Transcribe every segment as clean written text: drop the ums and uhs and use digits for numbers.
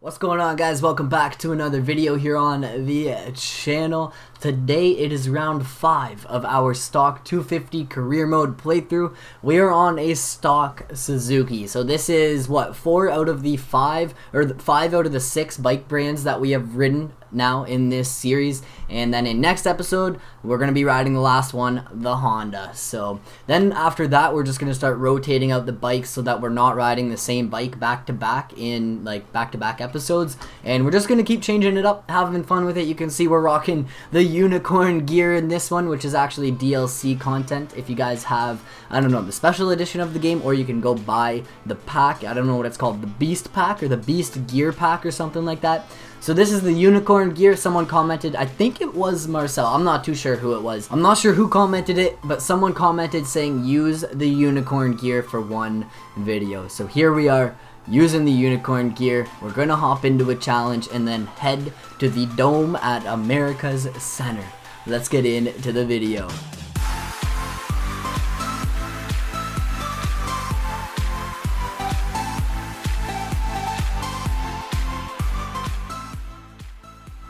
What's going on, guys? Welcome back to another video here on the channel. Today it is round 5 of our stock 250 career mode playthrough. We are on a stock Suzuki. So this is what, 4 out of the 5 or 5 out of the 6 bike brands that we have ridden now in this series, and then in next episode we're going to be riding the last one, the Honda. So then after that we're just going to start rotating out the bikes so that we're not riding the same bike back to back in like back-to-back episodes, and we're just going to keep changing it up, having fun with it. You can see we're rocking the unicorn gear in this one, which is actually DLC content. If you guys have, I don't know, the special edition of the game, or you can go buy the pack. I don't know what it's called, the Beast pack or the Beast gear pack or something like that. So this is the unicorn gear. Someone commented, I think it was Marcel, I'm not too sure who it was. I'm not sure who commented it, but someone commented saying use the unicorn gear for one video. So here we are using the unicorn gear. We're gonna hop into a challenge and then head to the dome at America's Center. Let's get into the video.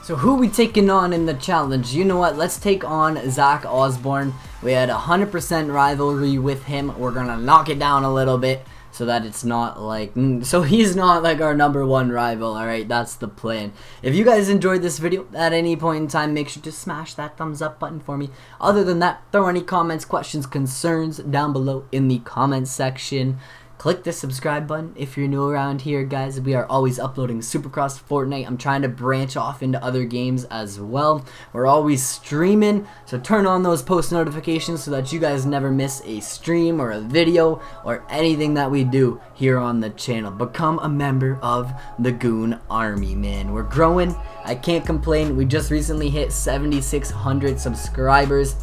So who we taking on in the challenge? You know what? Let's take on Zach Osborne. We had 100% rivalry with him. We're gonna knock it down a little bit so that it's not like, so he's not like our #1 rival. Alright, that's the plan. If you guys enjoyed this video at any point in time, make sure to smash that thumbs up button for me. Other than that, throw any comments, questions, concerns down below in the comments section. Click the subscribe button if you're new around here, guys. We are always uploading Supercross, Fortnite. I'm trying to branch off into other games as well. We're always streaming, so turn on those post notifications so that you guys never miss a stream or a video or anything that we do here on the channel. Become a member of the Goon Army, man. We're growing. I can't complain. We just recently hit 7,600 subscribers.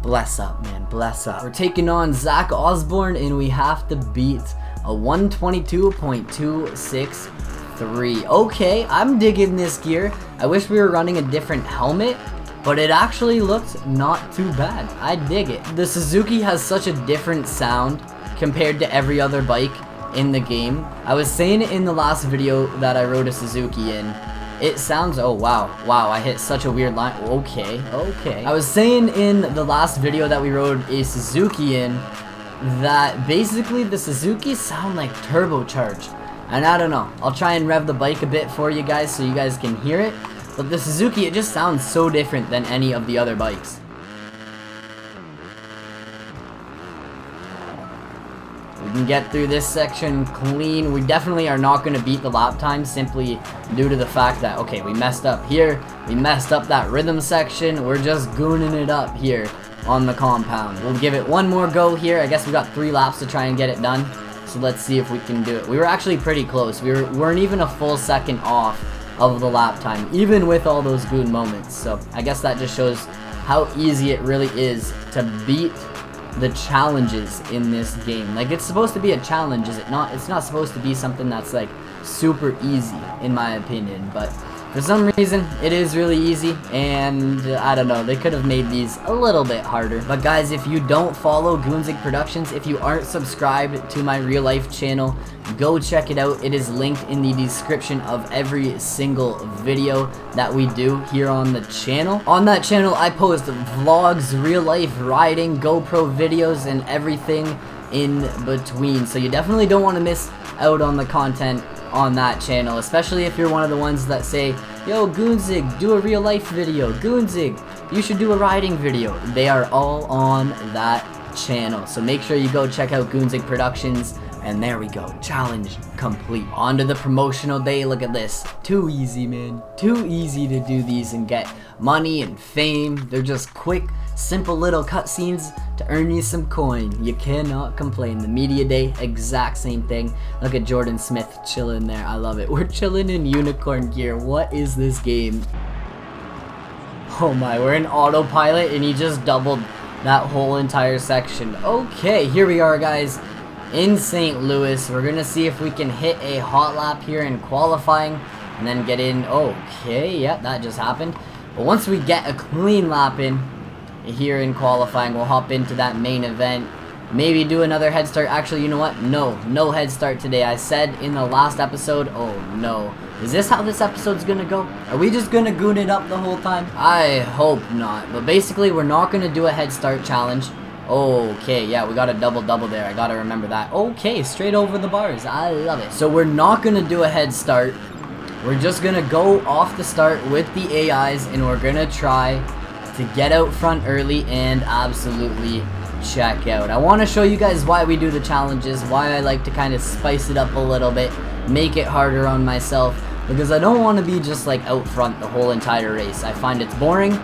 Bless up, man, bless up. We're taking on Zach Osborne, and we have to beat a 122.263. Okay, I'm digging this gear. I wish we were running a different helmet, but it actually looked not too bad. I dig it. The Suzuki has such a different sound compared to every other bike in the game. I was saying it in the last video that I rode a Suzuki in. It sounds, oh wow, I hit such a weird line. Okay. I was saying in the last video that we rode a Suzuki in that basically the Suzuki sound like turbocharged. And I don't know, I'll try and rev the bike a bit for you guys so you guys can hear it. But the Suzuki, it just sounds so different than any of the other bikes. We can get through this section clean. We definitely are not going to beat the lap time simply due to the fact that, okay, we messed up here. We messed up that rhythm section. We're just gooning it up here on the compound. We'll give it one more go here. I guess we got 3 laps to try and get it done. So let's see if we can do it. We were actually pretty close. We weren't even a full second off of the lap time, even with all those goon moments. So I guess that just shows how easy it really is to beat the challenges in this game. Like, it's supposed to be a challenge, is it not? It's not supposed to be something that's like super easy, in my opinion, but for some reason it is really easy, and I don't know, they could have made these a little bit harder. But guys, if you don't follow Goonzig Productions, if you aren't subscribed to my real life channel, go check it out. It is linked in the description of every single video that we do here on the channel. On that channel I post vlogs, real life riding, GoPro videos, and everything in between, so you definitely don't want to miss out on the content on that channel, especially if you're one of the ones that say, yo, Goonzig, do a real life video. Goonzig, you should do a riding video. They are all on that channel, so make sure you go check out Goonzig Productions. And there we go, challenge complete. On to the promotional day. Look at this, too easy, man, too easy to do these and get money and fame. They're just quick, simple little cutscenes to earn you some coin. You cannot complain. The media day, exact same thing. Look at Jordan Smith chilling there. I love it. We're chilling in unicorn gear. What is this game? Oh my, we're in autopilot and he just doubled that whole entire section. Okay, here we are, guys, in St. Louis. We're gonna see if we can hit a hot lap here in qualifying and then get in. Okay, yeah, that just happened. But once we get a clean lap in here in qualifying, we'll hop into that main event. Maybe do another head start. Actually, you know what? No head start today. I said in the last episode, oh no, Is this how this episode's gonna go? Are we just gonna goon it up the whole time? I hope not. But basically, we're not gonna do a head start challenge. Okay, yeah, we got a double there. I gotta remember that. Okay, straight over the bars. I love it. So we're not gonna do a head start. We're just gonna go off the start with the AIs, and we're gonna try to get out front early and absolutely check out. I want to show you guys why we do the challenges, why I like to kind of spice it up a little bit, make it harder on myself, because I don't want to be just like out front the whole entire race. I find it's boring,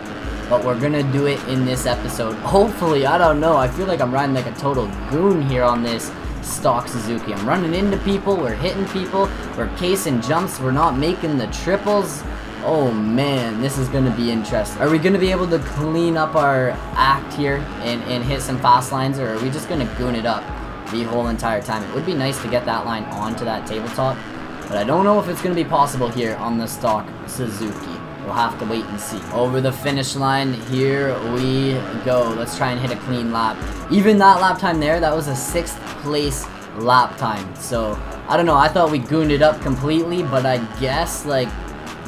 but we're gonna do it in this episode. Hopefully, I don't know, I feel like I'm riding like a total goon here on this stock Suzuki. I'm running into people, we're hitting people, we're casing jumps, we're not making the triples. Oh man, this is going to be interesting. Are we going to be able to clean up our act here and hit some fast lines, or are we just going to goon it up the whole entire time? It would be nice to get that line onto that tabletop, but I don't know if it's going to be possible here on the stock Suzuki. We'll have to wait and see. Over the finish line, here we go. Let's try and hit a clean lap. Even that lap time there, that was a 6th place lap time. So, I don't know, I thought we gooned it up completely, but I guess, like,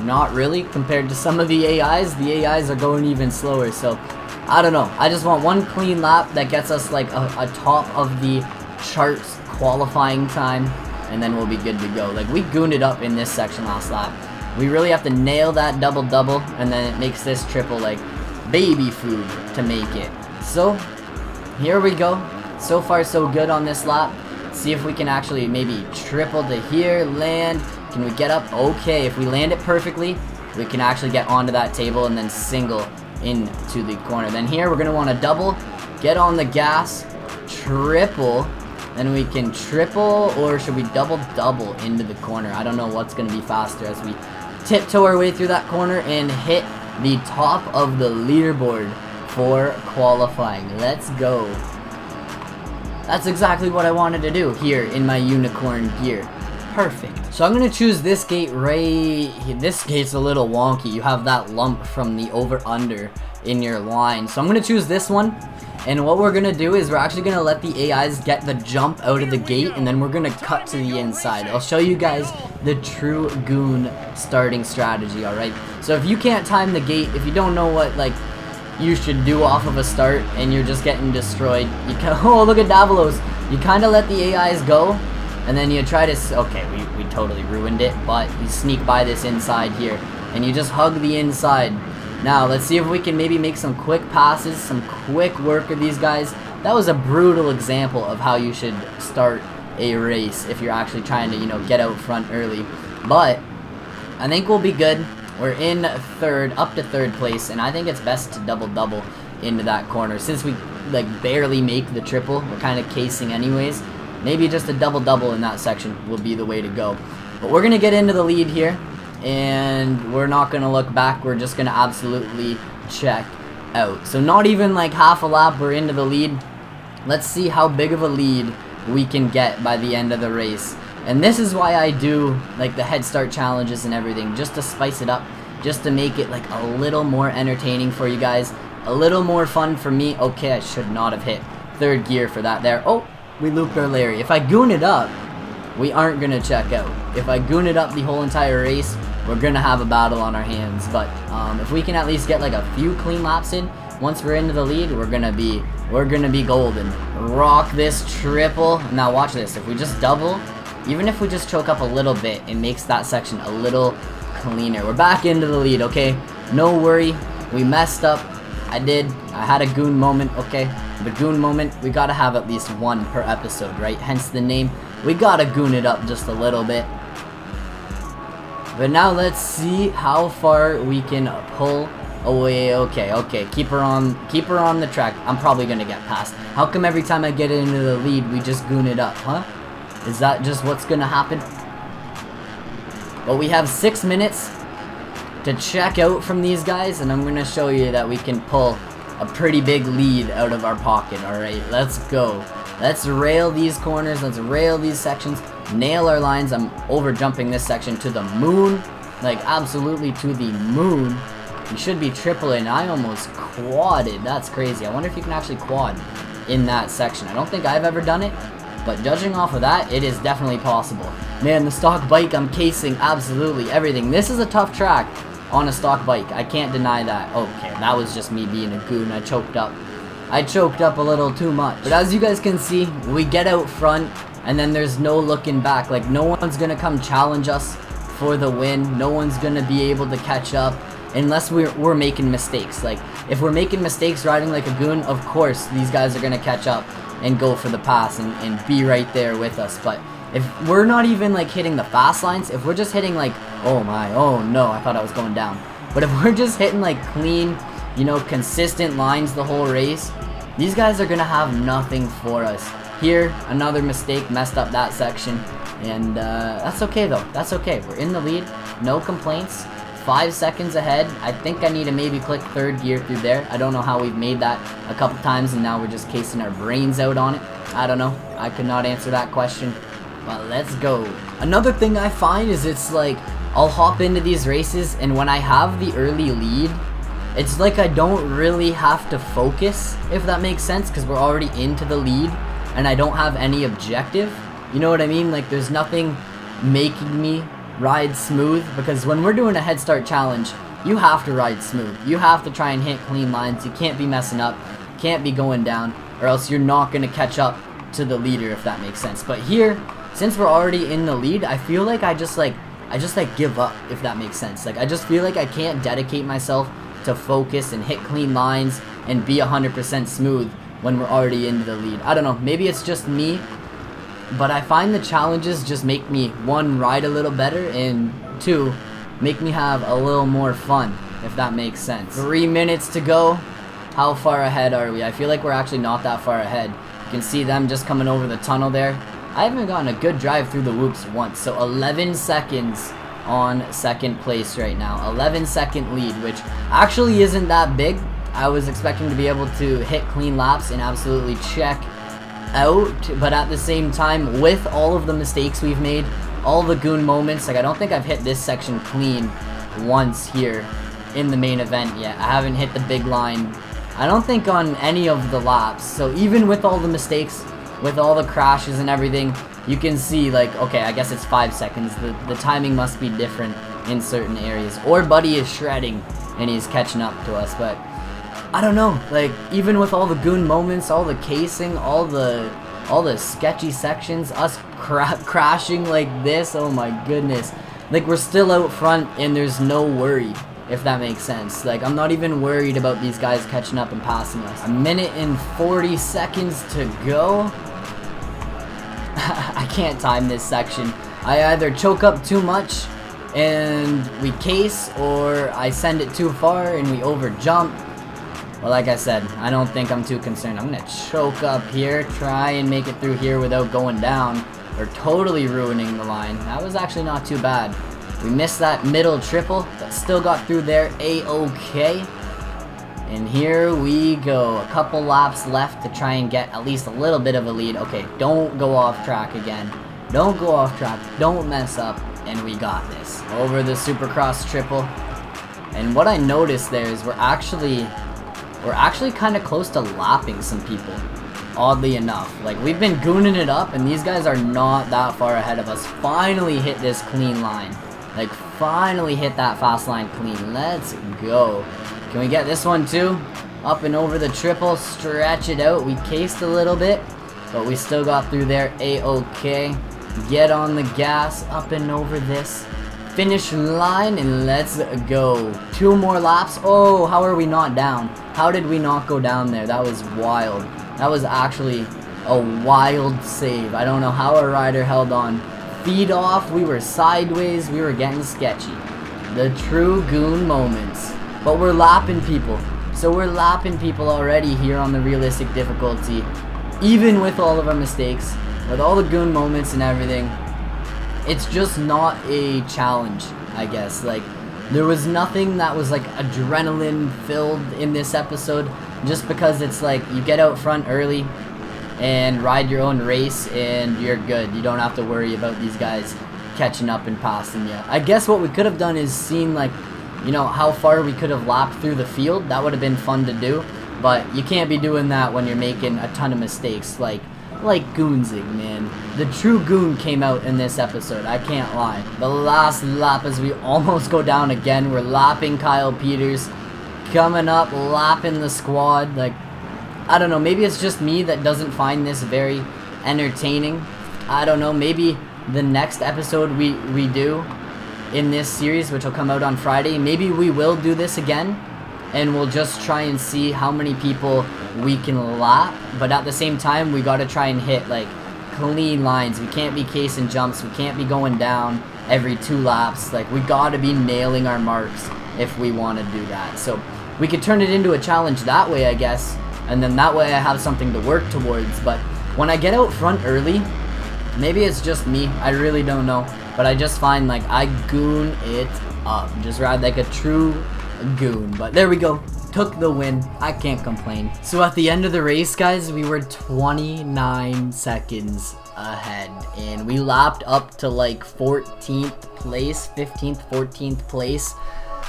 not really compared to some of the AIs. The AIs are going even slower, so I don't know. I just want one clean lap that gets us like a top of the charts qualifying time, and then we'll be good to go. Like, we gooned it up in this section last lap. We really have to nail that double, and then it makes this triple like baby food to make it. So here we go. So far so good on this lap. See if we can actually maybe triple to here, land. Can we get up? Okay, if we land it perfectly, we can actually get onto that table and then single into the corner. Then here, we're going to want to double, get on the gas, triple, then we can triple, or should we double into the corner? I don't know what's going to be faster as we tiptoe our way through that corner and hit the top of the leaderboard for qualifying. Let's go. That's exactly what I wanted to do here in my unicorn gear. Perfect. So I'm going to choose this gate right here. This gate's a little wonky. You have that lump from the over-under in your line. So I'm going to choose this one. And what we're going to do is we're actually going to let the AIs get the jump out of the gate, and then we're going to cut to the inside. I'll show you guys the true goon starting strategy, alright? So if you can't time the gate, if you don't know what like you should do off of a start and you're just getting destroyed, you can, oh, look at Davalos. You kind of let the AIs go, and then you try to, okay, we totally ruined it, but you sneak by this inside here, and you just hug the inside. Now, let's see if we can maybe make some quick passes, some quick work of these guys. That was a brutal example of how you should start a race if you're actually trying to, you know, get out front early. But I think we'll be good. We're in third, up to third place, and I think it's best to double into that corner. Since we, like, barely make the triple, we're kind of casing anyways. Maybe just a double in that section will be the way to go. But we're going to get into the lead here, and we're not going to look back. We're just going to absolutely check out. So not even like half a lap, we're into the lead. Let's see how big of a lead we can get by the end of the race. And this is why I do like the head start challenges and everything, just to spice it up, just to make it like a little more entertaining for you guys, a little more fun for me. Okay, I should not have hit third gear for that there. Oh, we looped our Larry. If I goon it up, we aren't going to check out. If I goon it up the whole entire race, we're going to have a battle on our hands. But if we can at least get like a few clean laps in, once we're into the lead, we're going to be golden. Rock this triple. Now watch this. If we just double, even if we just choke up a little bit, it makes that section a little cleaner. We're back into the lead, okay? No worry. We messed up. I had a goon moment, okay? The goon moment, we gotta have at least one per episode, right? Hence the name. We gotta goon it up just a little bit. But now let's see how far we can pull away. Okay. Keep her on the track. I'm probably gonna get past. How come every time I get into the lead, we just goon it up, huh? Is that just what's gonna happen? But we have 6 minutes to check out from these guys, and I'm gonna show you that we can pull a pretty big lead out of our pocket. Alright, let's go. Let's rail these corners, let's rail these sections, nail our lines. I'm over jumping this section to the moon, like absolutely to the moon. You should be tripling. I almost quadded. That's crazy. I wonder if you can actually quad in that section. I don't think I've ever done it, but judging off of that, it is definitely possible. Man, the stock bike, I'm casing absolutely everything. This is a tough track on a stock bike. I can't deny that. Okay, that was just me being a goon. I choked up. I choked up a little too much. But as you guys can see, we get out front, and then there's no looking back. Like, no one's gonna come challenge us for the win. No one's gonna be able to catch up unless we're making mistakes. Like, if we're making mistakes riding like a goon, of course these guys are gonna catch up and go for the pass and be right there with us. But if we're not even like hitting the fast lines, if we're just hitting like, oh my, oh no, I thought I was going down. But if we're just hitting like clean, you know, consistent lines the whole race, these guys are gonna have nothing for us. Here, another mistake, messed up that section, and that's okay though. That's okay. We're in the lead, no complaints. 5 seconds ahead. I think I need to maybe click third gear through there. I don't know how we've made that a couple times and now we're just casing our brains out on it. I don't know. I could not answer that question. But let's go. Another thing I find is it's like I'll hop into these races and when I have the early lead, it's like I don't really have to focus, if that makes sense, because we're already into the lead and I don't have any objective. You know what I mean? Like there's nothing making me ride smooth, because when we're doing a head start challenge, you have to ride smooth. You have to try and hit clean lines. You can't be messing up, can't be going down, or else you're not going to catch up to the leader, if that makes sense. But here, since we're already in the lead, I feel like I just give up, if that makes sense. Like I just feel like I can't dedicate myself to focus and hit clean lines and be 100% smooth when we're already into the lead. I don't know, maybe it's just me, but I find the challenges just make me, one, ride a little better, and two, make me have a little more fun, if that makes sense. 3 minutes to go. How far ahead are we? I feel like we're actually not that far ahead. You can see them just coming over the tunnel there. I haven't gotten a good drive through the whoops once, so 11 seconds on second place right now. 11-second lead, which actually isn't that big. I was expecting to be able to hit clean laps and absolutely check out, but at the same time, with all of the mistakes we've made, all the goon moments, like I don't think I've hit this section clean once here in the main event yet. I haven't hit the big line, I don't think, on any of the laps. So even with all the mistakes, with all the crashes and everything, you can see like, okay, I guess it's 5 seconds. The timing must be different in certain areas, or Buddy is shredding and he's catching up to us. But I don't know, like even with all the goon moments, all the casing, all the sketchy sections, us crashing like this, oh my goodness, like we're still out front and there's no worry, if that makes sense. Like I'm not even worried about these guys catching up and passing us. 1 minute and 40 seconds to go. I can't time this section. I either choke up too much and we case, or I send it too far and we over jump. Well, like I said, I don't think I'm too concerned. I'm gonna choke up here, try and make it through here without going down or totally ruining the line. That was actually not too bad. We missed that middle triple, but still got through there A-okay. And here we go. A couple laps left to try and get at least a little bit of a lead. Okay, don't go off track again. Don't go off track. Don't mess up. And we got this. Over the Supercross triple. And what I noticed there is we're actually kind of close to lapping some people, oddly enough. Like we've been gooning it up and these guys are not that far ahead of us. Finally hit this clean line. Like finally hit that fast line clean. Let's go. Can we get this one too? Up and over the triple, stretch it out. We cased a little bit, but we still got through there A-okay. Get on the gas, up and over this finish line, and let's go. 2 more laps. Oh, how are we not down? How did we not go down there? That was wild. That was actually a wild save. I don't know how our rider held on. Feed off, we were sideways, we were getting sketchy. The true goon moments. But we're lapping people. So we're lapping people already here on the realistic difficulty. Even with all of our mistakes, with all the goon moments and everything, it's just not a challenge, I guess. Like, there was nothing that was like adrenaline filled in this episode, just because it's like you get out front early and ride your own race and you're good. You don't have to worry about these guys catching up and passing you. I guess what we could have done is seen, like, you know, how far we could have lapped through the field. That would have been fun to do, but you can't be doing that when you're making a ton of mistakes. Like like goonsing, man. The true goon came out in this episode, I can't lie. The last lap as we almost go down again. We're lapping Kyle Peters. Coming up, lapping the squad. Like, I don't know, maybe it's just me that doesn't find this very entertaining. I don't know, maybe the next episode we do in this series, which will come out on Friday, maybe we will do this again, and we'll just try and see how many people we can lap. But at the same time, we got to try and hit like clean lines. We can't be casing jumps. We can't be going down every 2 laps. Like, we got to be nailing our marks if we want to do that. So we could turn it into a challenge that way, I guess, and then that way I have something to work towards. But when I get out front early, maybe it's just me, I really don't know, but I just find like I goon it up, just ride like a true goon. But there we go, took the win, I can't complain. So at the end of the race, guys, we were 29 seconds ahead, and we lapped up to like 14th place, 15th, 14th place.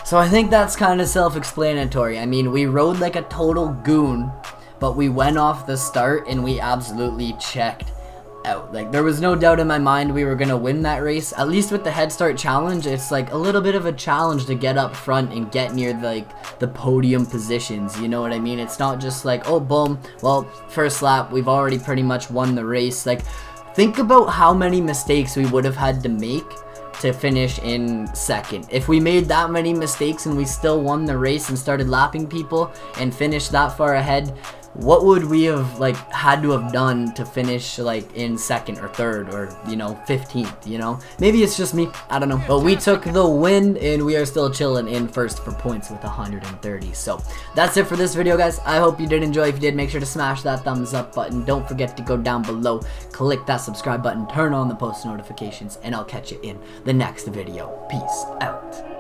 So I think that's kind of self-explanatory. I mean, we rode like a total goon, but we went off the start and we absolutely checked out. Like, there was no doubt in my mind we were gonna win that race. At least with the head start challenge, it's like a little bit of a challenge to get up front and get near like the podium positions, you know what I mean? It's not just like, oh boom, well, first lap, we've already pretty much won the race. Like, think about how many mistakes we would have had to make to finish in second. If we made that many mistakes and we still won the race and started lapping people and finished that far ahead, what would we have like had to have done to finish like in second or third or, you know, 15th, you know? Maybe it's just me, I don't know. But we took the win and we are still chilling in first for points with 130. So that's it for this video, guys. I hope you did enjoy. If you did, make sure to smash that thumbs up button. Don't forget to go down below, click that subscribe button, turn on the post notifications, and I'll catch you in the next video. Peace out.